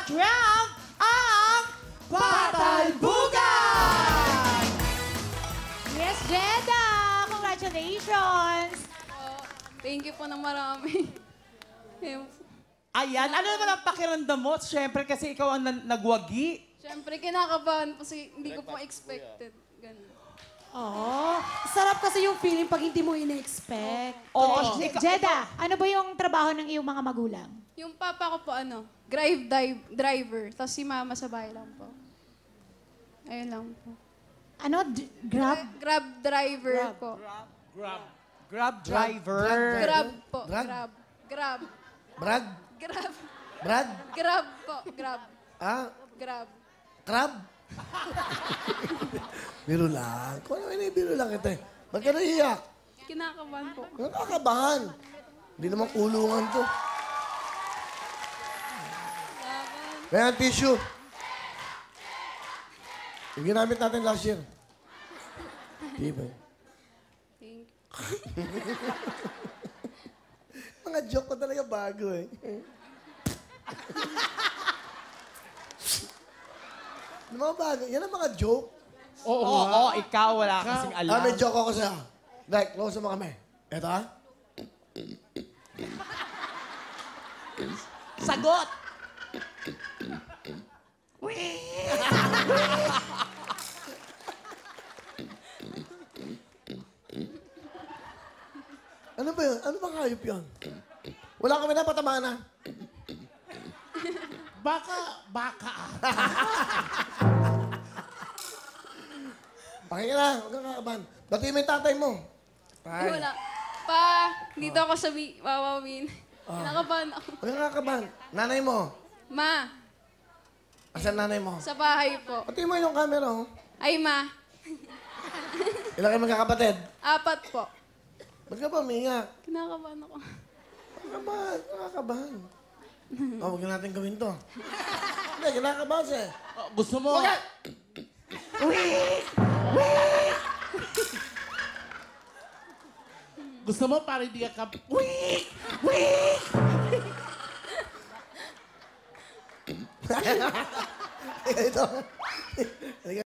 last round ang Patay Bugay! Yes, Jeda! Congratulations! Thank you po ng marami. Ayan, ano naman ang pakiramdam mo? Siyempre kasi ikaw ang nagwagi. Siyempre, kinakabahan po kasi hindi ko po expected. Ganun. Oo. Sarap kasi yung feeling pag hindi mo ina-expect. Oo. Jeda, ano ba yung trabaho ng iyong mga magulang? Yung papa ko po, driver. Tapos si mama sa bahay lang po. Ayun lang po. Ano? Grab? Grab driver po. Grab driver. Grab po. Drag? Grab. Brad? Grab. Brad? Grab po. Grab. Ah? Grab. Crab? Biro lang. Kung ano yun, biro lang kita eh. Ba't ka naiiyak? Kinakabahan po. Nakakabahan. Hindi naman kulungan to. Kaya ang tissue. Yung ginamit natin last year. Diba? Thank you. Mga joke ko talaga bago eh. Ano mga bago? Yan ang mga joke. Oo, ikaw wala kasing alam. May joke ako sa'yo. Like, close mo kami. Eto ha? Sagot! Ano ba yun? Ano bang hayop yun? Wala kami na patamaan na. Baka. Pakinggan na, huwag kang kakabahan. Batiin mo yung tatay mo. Ay, wala. Pa, dito ako sa Wawawin. Kinakabahan ako. Huwag kang kakabahan. Nanay mo. Ma, Asan nanay mo? sa bahay po. Batiin mo yung camera, oh. Ay, ma. Ilan kayo magkakapatid? 4 po. Ba't ka ba umiyak? Kinakabahan ako. Nakakabahan, nakakabahan. Huwag na natin gawin to. Hindi, kinakabahan siya. Gusto mo? Huwag ka! Gusto mo para hindi ka... Ito. Halika.